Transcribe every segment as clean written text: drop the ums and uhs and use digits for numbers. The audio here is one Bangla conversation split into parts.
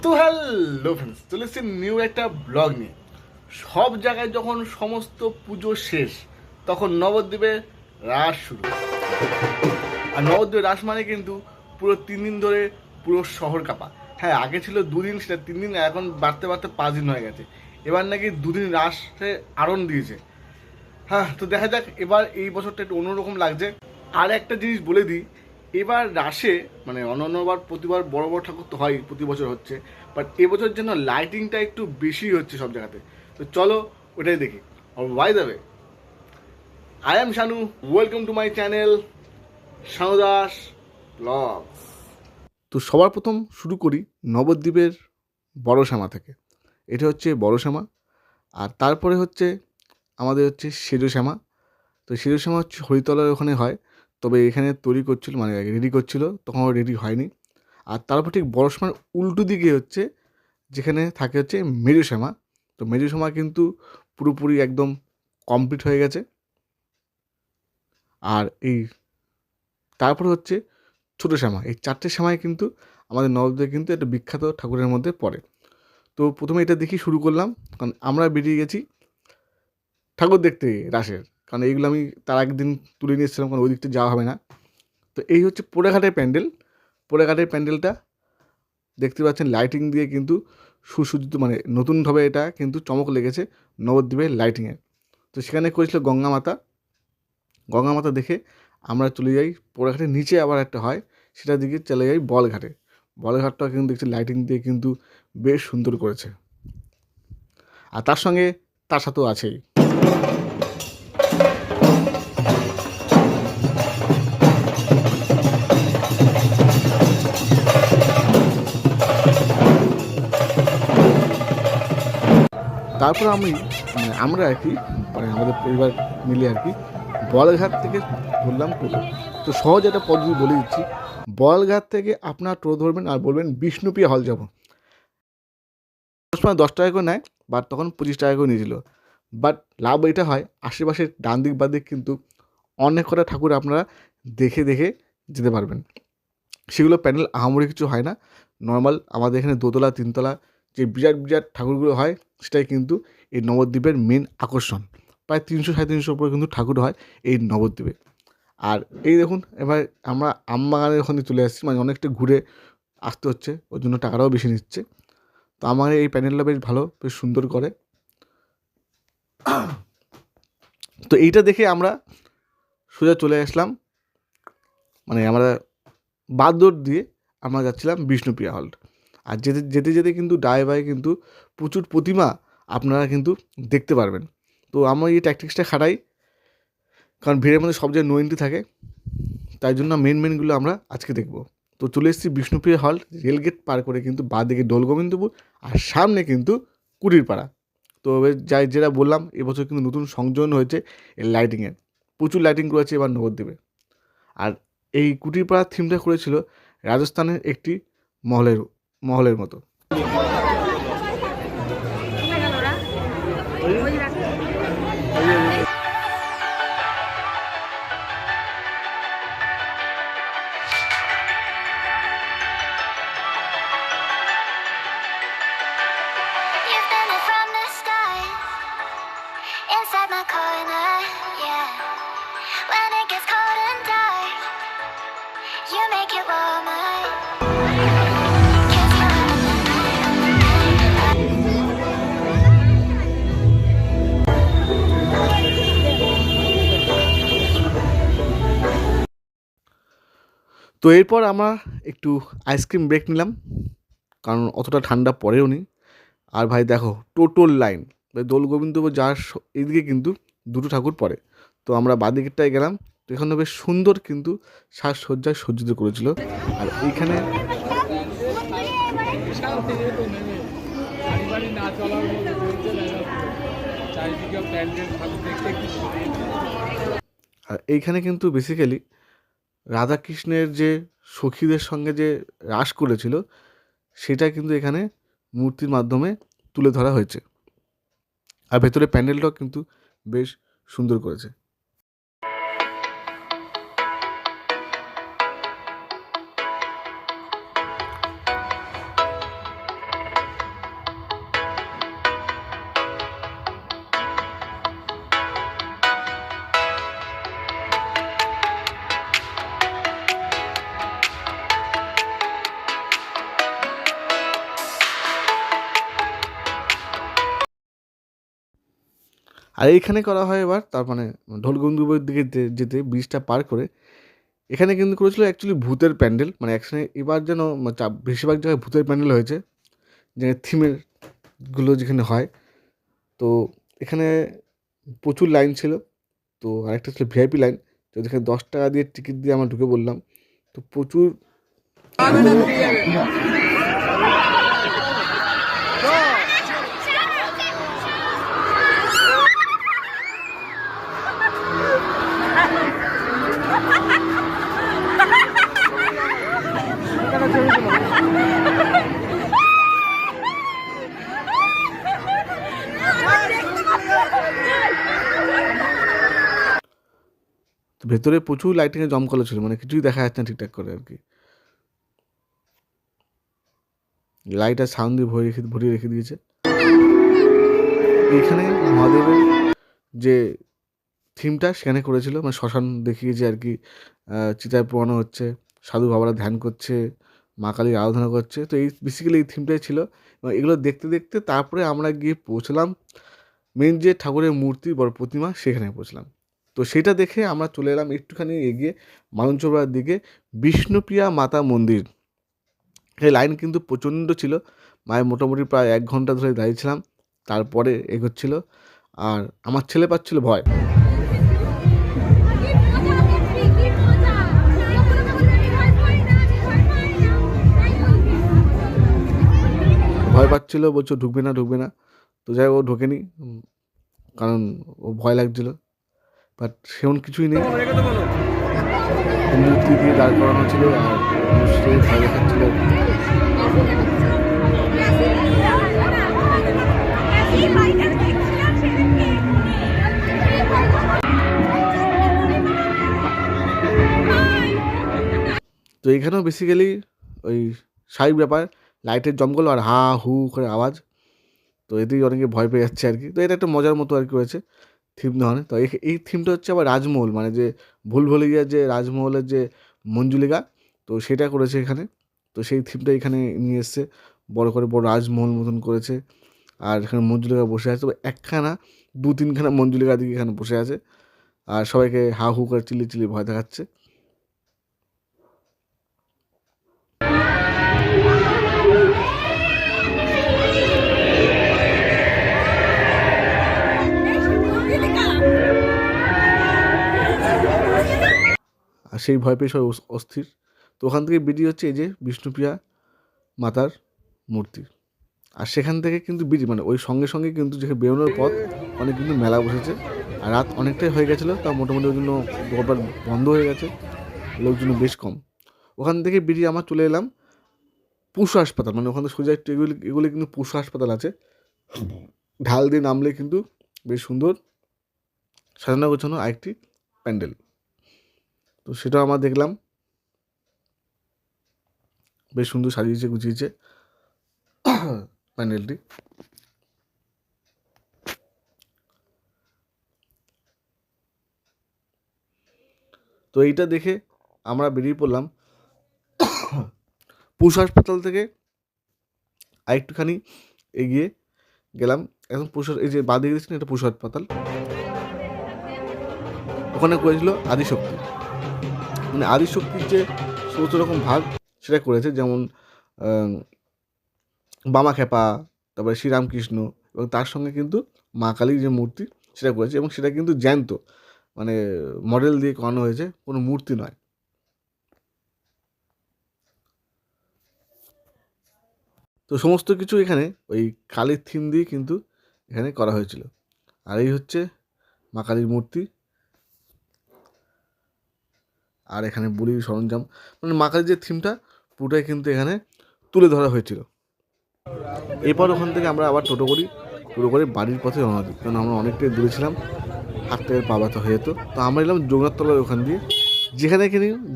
তো হ্যালো ফ্রেন্ডস, চলে এসেছি নিউ একটা ব্লগ নিয়ে। সব জায়গায় যখন সমস্ত পুজো শেষ, তখন নবদ্বীপে রাস শুরু। আর নবদ্বীপে রাস মানে কিন্তু পুরো 3 দিন ধরে পুরো শহর কাঁপা। হ্যাঁ, আগে ছিল 2 দিন, সেটা 3 দিন, এখন বাড়তে বাড়তে 5 দিন হয়ে গেছে। এবার নাকি 2 দিন রাসে আরণ দিয়েছে। হ্যাঁ, তো দেখা যাক এবার এই বছরটা একটু অন্যরকম লাগছে। আর একটা জিনিস বলে দিই, এবার রাসে মানে অন্যান্যবার প্রতিবার বড় বড় ঠাকুর তো হয়, প্রতি বছর হচ্ছে, বাট এবছর যেন লাইটিংটা একটু বেশি হচ্ছে সব জায়গাতে। তো চলো ওটাই দেখি। আর by the way, I am Shanu, welcome to my channel Shanu Das vlogs. তো সবার প্রথম শুরু করি নবদ্বীপের বড় শ্যামা থেকে। এটা হচ্ছে বড় শ্যামা। আর তারপরে হচ্ছে আমাদের হচ্ছে সেজো শ্যামা। তো সেজো শ্যামা হচ্ছে হরিতলার ওখানে হয়, তবে এখানে তৈরি করছিল মানে রেডি করছিল, তখন রেডি হয়নি। আর তারপর ঠিক বড় শ্যামার উল্টো দিকে হচ্ছে যেখানে থাকে হচ্ছে মেজো শ্যামা। তো মেজো শ্যামা কিন্তু পুরোপুরি একদম কমপ্লিট হয়ে গেছে। আর এই তারপরে হচ্ছে ছোটো শ্যামা। এই চারটে শ্যামাই কিন্তু আমাদের নবদ্বীপে কিন্তু একটা বিখ্যাত ঠাকুরের মধ্যে পড়ে। তো প্রথমে এটা দেখি শুরু করলাম, কারণ আমরা বেরিয়ে গেছি ঠাকুর দেখতে রাসের, কারণ এইগুলো আমি তার একদিন তুলে নিয়ে এসেছিলাম, কারণ ওই দিকটা যাওয়া হবে না। তো এই হচ্ছে পোড়াঘাটের প্যান্ডেল। পোড়াঘাটের প্যান্ডেলটা দেখতে পাচ্ছেন লাইটিং দিয়ে কিন্তু সুসজ্জিত, মানে নতুনভাবে এটা কিন্তু চমক লেগেছে নবদ্বীপের লাইটিংয়ে। তো সেখানে করেছিল গঙ্গা মাতা। গঙ্গা মাতা দেখে আমরা চলে যাই পোড়াঘাটের নিচে, আবার একটা হয় সেটার দিকে চলে যাই বলঘাটে। বলঘাটটা কিন্তু দেখছি লাইটিং দিয়ে কিন্তু বেশ সুন্দর করেছে। আর তার সঙ্গে তার সাথেও আছেই। তারপর আমরা আর কি মানে আমাদের পরিবার মিলে আর কি বলঘাট থেকে ধরলাম টোটো। তো সহজ একটা পদ্ধতি বলে দিচ্ছি, বলঘাট থেকে আপনার টোটো ধরবেন আর বলবেন বিষ্ণুপ্রিয়া হল যাব। সময় 10 টাকা করে নেয়, বাট তখন 25 টাকা করে নিয়েছিল। বাট লাভ এটা হয়, আশেপাশের ডান দিক বাঁ দিক কিন্তু অনেক কটা ঠাকুর আপনারা দেখে দেখে যেতে পারবেন। সেগুলো প্যান্ডেল আহামরি কিছু হয় না, নর্মাল আমাদের এখানে দোতলা তিনতলা যে বিরাট বিরাট ঠাকুরগুলো হয়, সেটাই কিন্তু এই নবদ্বীপের মেন আকর্ষণ। প্রায় 300 সাড়ে 300 উপরে কিন্তু ঠাকুর হয় এই নবদ্বীপে। আর এই দেখুন, এবার আমরা আমবাগানের ওখানে চলে আসছি, মানে অনেকটা ঘুরে আসতে হচ্ছে, ওই জন্য টাকাটাও বেশি নিচ্ছে। তো আমার এই প্যান্ডেলটা বেশ ভালো, বেশ সুন্দর করে। তো এইটা দেখে আমরা সোজা চলে আসলাম, মানে আমরা বাগদৌড় দিয়ে আমরা যাচ্ছিলাম বিষ্ণুপ্রিয়া হল্ট। আর যেতে যেতে যেতে কিন্তু ডায়ে বায়ে কিন্তু প্রচুর প্রতিমা আপনারা কিন্তু দেখতে পারবেন। তো আমরা এই ট্যাকটিক্সটা খাটাই, কারণ ভিড়ের মধ্যে সব জায়গায় নো এন্ট্রি থাকে, তাই জন্য মেনগুলো আমরা আজকে দেখব। তো চলে এসেছি বিষ্ণুপ্রিয়া হল্ট, রেলগেট পার করে কিন্তু বাঁ দিকে দোলগোবিন্দপুর, আর সামনে কিন্তু কুটিরপাড়া। তো এবার যেটা বললাম, এবছর কিন্তু নতুন সংযোজন হয়েছে এই লাইটিংয়ের, প্রচুর লাইটিং করেছে এবার নবদ্বীপে। আর এই কুটিরপাড়ার থিমটা করেছিল রাজস্থানের একটি মহলের মহলের মতো। You've been there from the start, inside my corner, yeah. When it gets cold and dark, you make it warmer. 'Cause you're তো এরপর আমরা একটু আইসক্রিম ব্রেক নিলাম, কারণ অতটা ঠান্ডা পড়েও নি। আর ভাই দেখো, টোটাল লাইন দোল গোবিন্দপুর যাওয়ার এইদিকে কিন্তু দুটো ঠাকুর পড়ে। তো আমরা বাদিকেরটায় গেলাম, তো এখানে বেশ সুন্দর কিন্তু সাজসজ্জায় সজ্জিত করেছিল। আর এইখানে এইখানে কিন্তু বেসিক্যালি রাধাকৃষ্ণের যে সখীদের সঙ্গে যে রাস করেছিল, সেটা কিন্তু এখানে মূর্তির মাধ্যমে তুলে ধরা হয়েছে। আর ভেতরে প্যান্ডেলটাও কিন্তু বেশ সুন্দর করেছে। আর এইখানে করা হয় এবার তার মানে ঢোলগন্ধুবের দিকে যেতে ব্রিজটা পার করে এখানে কিন্তু করেছিল অ্যাকচুয়ালি ভূতের প্যান্ডেল, মানে একসাথে এবার যেন বেশিরভাগ জায়গায় ভূতের প্যান্ডেল হয়েছে, যে থিমের গুলো যেখানে হয়। তো এখানে প্রচুর লাইন ছিল। তো আরেকটা ছিল ভিআইপি লাইন, তো এখানে 10 টাকা দিয়ে টিকিট দিয়ে আমরা ঢুকে বললাম। তো প্রচুর তো ভেতরে প্রচুর লাইটিংয়ে জমকালো ছিল, মানে কিছুই দেখা যাচ্ছে না ঠিকঠাক করে আর কি। লাইট আর সাউন্ড দিয়ে ভরিয়ে রেখে দিয়েছে। এইখানে মহাদেবের যে থিমটা সেখানে করেছিল, মানে শ্মশান দেখিয়েছে আর কি, চিতায় পোড়ানো হচ্ছে, সাধু বাবারা ধ্যান করছে, মা কালীর আরাধনা করছে। তো এই বেসিক্যালি এই থিমটাই ছিল। এবং এগুলো দেখতে দেখতে তারপরে আমরা গিয়ে পৌঁছলাম মেন যে ঠাকুরের মূর্তি বড় প্রতিমা, সেখানে পৌঁছলাম। তো সেটা দেখে আমরা চলে এলাম একটুখানি এগিয়ে মালঞ্চপাড়ার দিকে, বিষ্ণুপ্রিয়া মাতা মন্দির। এই লাইন কিন্তু প্রচণ্ড ছিল, মায়ের মোটামুটি প্রায় 1 ঘন্টা ধরে দাঁড়িয়েছিলাম, তারপরে এগোচ্ছিল। আর আমার ছেলে পাচ্ছিল ভয়, ভয় পাচ্ছিল, বলছো ঢুকবে না ঢুকবে না। তো যাই হোক ও ঢোকেনি, কারণ ও ভয় লাগছিল। বাট সেমন কিছুই নেই, মূর্তি দিয়ে দাঁড় করানো ছিল আর সে ভয় দেখাচ্ছিল। তো এইখানেও বেসিক্যালি ওই স্বাভাবিক ব্যাপার, লাইটের জমকালো আর হা হু করে আওয়াজ। তো এতেই অনেকে ভয় পেয়ে যাচ্ছে আর কি। তো এটা একটা মজার মতো আর কি হয়েছে থিম ধরনের। তো এই থিমটা হচ্ছে আবার রাজমহল, মানে যে ভুলভুলাইয়ার যে রাজমহলের যে মঞ্জুলিকা, তো সেটা করেছে এখানে। তো সেই থিমটা এখানে নিয়ে এসছে, বড় করে বড় রাজমহল মতন করেছে। আর এখানে মঞ্জুলিকা বসে আছে, তবে একখানা 2-3খানা মঞ্জুলিকা দিকে এখানে বসে আছে, আর সবাইকে হা হু করে চিল্লি ভয় দেখাচ্ছে। আর সেই ভয় পেয়ে সবাই অস্থির। তো ওখান থেকে বেরিয়ে হচ্ছে এই যে বিষ্ণুপ্রিয়া মাতার মূর্তি। আর সেখান থেকে কিন্তু মানে ওই সঙ্গে সঙ্গে কিন্তু যেখানে বেরোনোর পথ অনেক কিন্তু মেলা বসেছে। আর রাত অনেকটাই হয়ে গেছিলো, তা মোটামুটি ওই জন্য দোকানপাট বন্ধ হয়ে গেছে, লোকজন বেশ কম। ওখান থেকে বেরিয়ে আমার চলে এলাম পশু হাসপাতাল, মানে ওখানে সোজা একটু এগুলি কিন্তু পশু হাসপাতাল আছে। ঢাল দিয়ে নামলে কিন্তু বেশ সুন্দর সাজানো গোছানো আরেকটি প্যান্ডেল। তো সেটাও আমরা দেখলাম, বেশ সুন্দর সাজিয়েছে গুছিয়েছে প্যান্ডেলটি। তো এইটা দেখে আমরা বেরিয়ে পড়লাম পশু হাসপাতাল থেকে আরেকটুখানি এগিয়ে গেলাম। এখন এই যে বাদিকে দেখছেন এটা পশু হাসপাতাল, ওখানে করেছিল আদিশক্তি, মানে আদিশক্তির যে সমস্ত রকম ভাগ সেটা করেছে, যেমন বামাখ্যাপা, তারপরে শ্রীরামকৃষ্ণ, এবং তার সঙ্গে কিন্তু মা কালীর যে মূর্তি সেটা করেছে, এবং সেটা কিন্তু জ্যান্ত, মানে মডেল দিয়ে করানো হয়েছে, কোনো মূর্তি নয়। তো সমস্ত কিছু এখানে ওই কালীর থিম দিয়ে কিন্তু এখানে করা হয়েছিল। আর এই হচ্ছে মা কালীর মূর্তি, আর এখানে বুড়ির সরঞ্জাম, মানে মা কালীর যে থিমটা পুরোটাই কিন্তু এখানে তুলে ধরা হয়েছিল। এরপর ওখান থেকে আমরা আবার টোটো করি, টোটো করে বাড়ির পথে রওনা দিই, কারণ আমরা অনেকটাই দূরে ছিলাম, হাঁটতে পা ব্যথা হয়ে যেত। তো আমরা এলাম জগন্নাথতলার ওখান দিয়ে,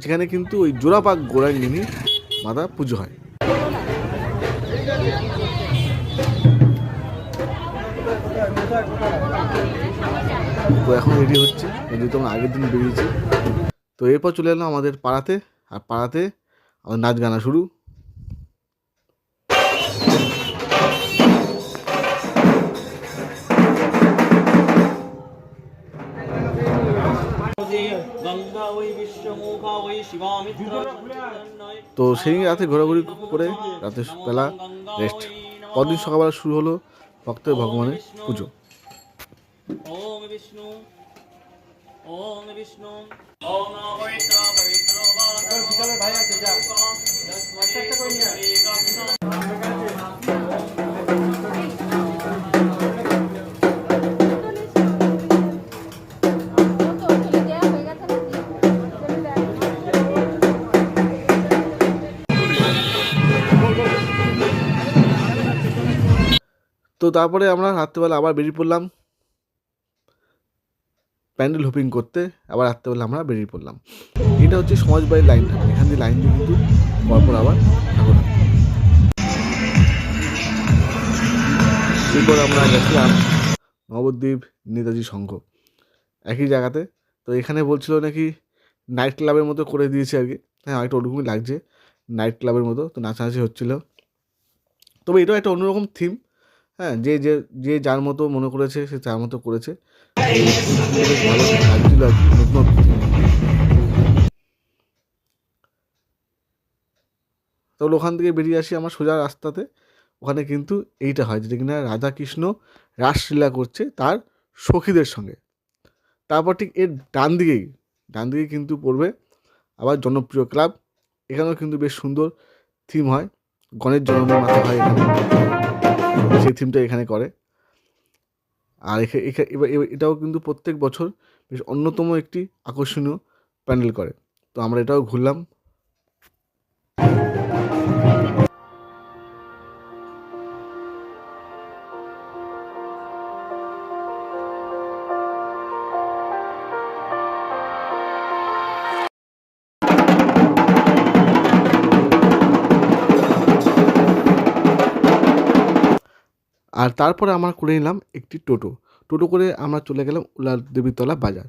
যেখানে কিন্তু ওই জোড়াপাক গোড়াঙ্গিনী মাতা পুজো হয়। তো এখন রেডি হচ্ছে, যেহেতু আমরা আগের দিন বেরিয়েছি। তো এরপর চলে এলাম আমাদের পাড়াতে, আর পাড়াতে আমাদের নাচ গানা শুরু। তো সেই রাতে ঘোরাঘুরি করে রাতে বেলা রেস্ট। পরদিন সকালবেলা শুরু হলো ভক্তের ভগবানের পুজো। ওম বিষ্ণু ওম বিষ্ণু ওম পবিত্র পবিত্র বিকালে ভাই আছে যা একটা করে নিয়ে তো তারপরে আমরা রাত্রেবেলা আবার বেরিয়ে পড়লাম প্যান্ডেল হুপিং করতে। আবার রাত্রেবেলা আমরা বেরিয়ে পড়লাম। এটা হচ্ছে সমাজবাড়ির লাইনটা, এখান দিয়ে লাইন দিয়ে কিন্তু পরপর আবার ঠাকুর। এরপর আমরা গেছিলাম নবদ্বীপ নেতাজি সংঘ, একই জায়গাতে। তো এখানে বলছিল নাকি নাইট ক্লাবের মতো করে দিয়েছে আর কি। হ্যাঁ, একটা ওরকমই লাগছে, নাইট ক্লাবের মতো। তো নাচানাচি হচ্ছিল, তবে এটাও একটা অন্যরকম থিম। হ্যাঁ, যে যে যে যার মতো মনে করেছে সে তার মতো করেছে। ভালো লাগছিল আর কি, নতুন। তাহলে ওখান থেকে বেরিয়ে আসি আমার সোজা রাস্তাতে। ওখানে কিন্তু এইটা হয় যেটা কিনা রাধাকৃষ্ণ রাসলীলা করছে তার সখীদের সঙ্গে। তারপর ঠিক এর ডান দিকেই কিন্তু পড়বে আবার জনপ্রিয় ক্লাব। এখানেও কিন্তু বেশ সুন্দর থিম হয়, গণেশ জন্মের মাথা হয় এখানে, সেই থিমটা এখানে করে। আর এটাও কিন্তু প্রত্যেক বছর বেশ অন্যতম একটি আকর্ষণীয় প্যান্ডেল করে। তো আমরা এটাও ঘুরলাম। আর তারপরে আমরা করে নিলাম একটি টোটো করে আমরা চলে গেলাম উলাদেবীতলা বাজার।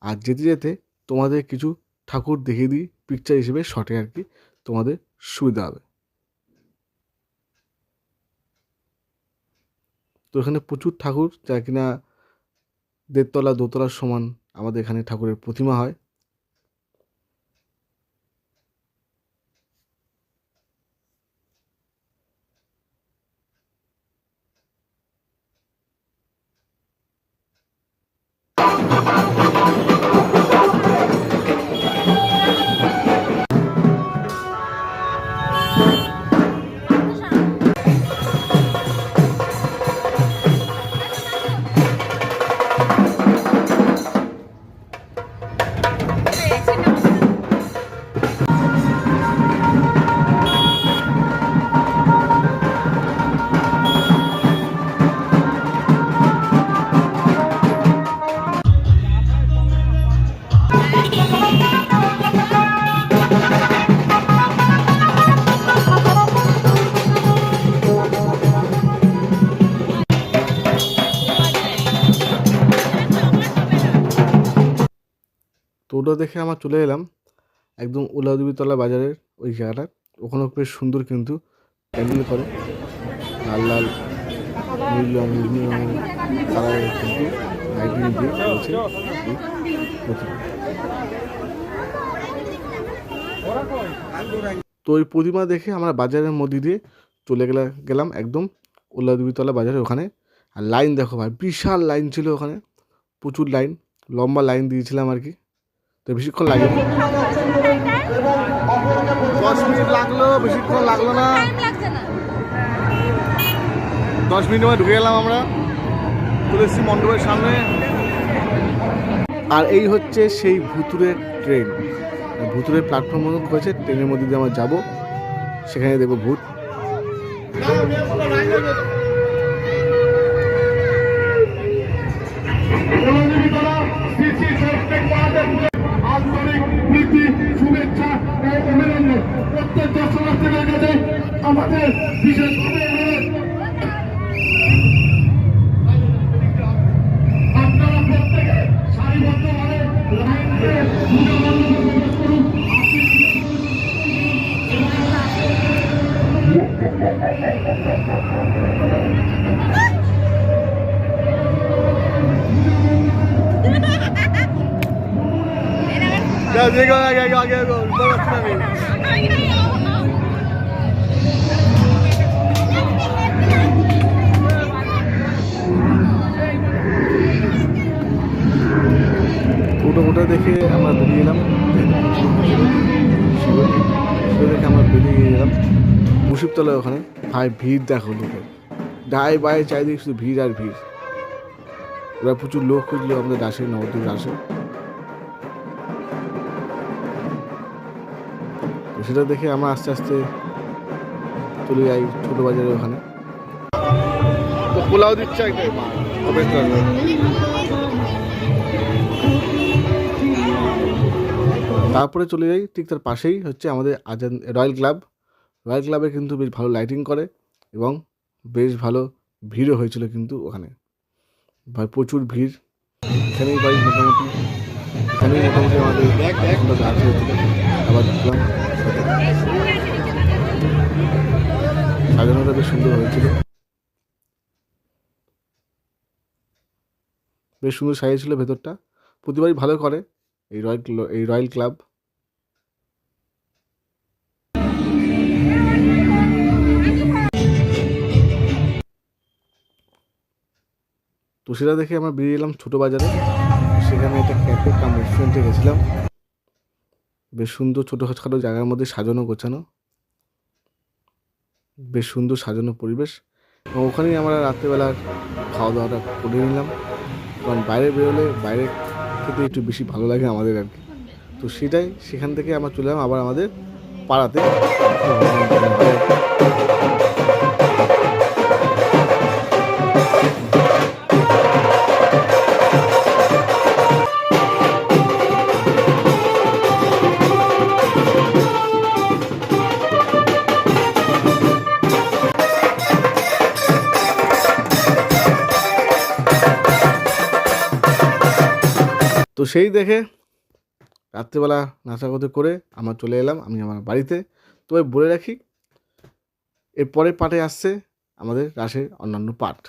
আর যেতে যেতে তোমাদের কিছু ঠাকুর দেখিয়ে দিই পিকচার হিসেবে, শর্টে আর কি, তোমাদের সুবিধা হবে। তো এখানে প্রচুর ঠাকুর, যা কিনা 1.5 তলা 2 তলার সমান আমাদের এখানে ঠাকুরের প্রতিমা হয়। তো ওটা দেখে আমরা চলে এলাম একদম উলাদেবীতলা বাজারের ওই জায়গাটা। ওখানেও বেশ সুন্দর কিন্তু প্যান্ডেল করে, লাল লাল নীল রং কালারের কিন্তু লাইটিং দিয়ে রয়েছে। তো ওই প্রতিমা দেখে আমরা বাজারের মধ্যে দিয়ে চলে গেলাম একদম উলাদেবীতলা বাজারে ওখানে। আর লাইন দেখো ভাই, বিশাল লাইন ছিল ওখানে, প্রচুর লাইন, লম্বা লাইন দিয়েছিলাম আর কি। তো বেশিক্ষণ লাগে 10 মিনিট লাগলো, বেশিক্ষণ লাগলো না, 10 মিনিটের মধ্যে ঢুকে গেলাম আমরা, চলে এসেছি মণ্ডপের সামনে। আর এই হচ্ছে সেই ভুতুরের ট্রেন, ভুতুরের প্ল্যাটফর্ম মতো হয়েছে, ট্রেনের মধ্যে দিয়ে আমরা যাবো, সেখানে দেখবো ভূত। প্রত্যেক দর্শনার্থীদের কাছে আমাদের বিশেষভাবে আপনারা প্রত্যেকে সারিবদ্ধভাবে লাইন দিয়ে পূজা মণ্ডপে প্রবেশ করুন। ওটা দেখে আমরা বেরিয়ে এলাম, সেটা দেখে আমরা বেরিয়ে এলাম মুসিবতলায়। ওখানে ভাই ভিড় দেখো লোকের, ডায় বায়ে চারিদিকে শুধু ভিড় আর ভিড়। ওরা প্রচুর লোক খুঁজলো আমাদের রাসে, নবদ্বীপ রাসে। তো সেটা দেখে আমরা আস্তে আস্তে চলে যাই ছোট বাজারে ওখানে। তো পোলাও দিচ্ছে একটাই তারপরে চলে যাই, ঠিক তার পাশেই হচ্ছে আমাদের আজান রয়্যাল ক্লাব। রয়্যাল ক্লাবে কিন্তু বেশ ভালো লাইটিং করে এবং বেশ ভালো ভিড়ও হয়েছিল কিন্তু ওখানে, ভাই প্রচুর ভিড়। এখানেই ভাই মোটামুটি আমাদের গাছ হয়েছিল। আবার দেখলাম সাজানোটা বেশ সুন্দর হয়েছিল, বেশ সুন্দর সাজিয়েছিল ভেতরটা। প্রতিবারই ভালো করে এই রয়্যাল ক্লাব। তো সেটা দেখে আমরা বেরিয়ে এলাম ছোটো বাজারে। সেখানে একটা ক্যাফে কাম রেস্টুরেন্টে গেছিলাম, বেশ সুন্দর ছোটোখাটো জায়গার মধ্যে সাজানো গোছানো, বেশ সুন্দর সাজানো পরিবেশ। এবং ওখানেই আমরা রাত্রেবেলা খাওয়া দাওয়াটা করে নিলাম, কারণ বাইরে বেরোলে বাইরে খেতে একটু বেশি ভালো লাগে আমাদের আর কি। তো সেটাই, সেখান থেকে আমরা চলে এলাম আবার আমাদের পাড়াতে। তো সেই দেখে রাত্রেবেলা নাচাগোতে করে আমরা চলে এলাম আমি আমার বাড়িতে। তবে বলে রাখি, এর পরের পার্টে আসছে আমাদের রাসের অন্যান্য পার্ট।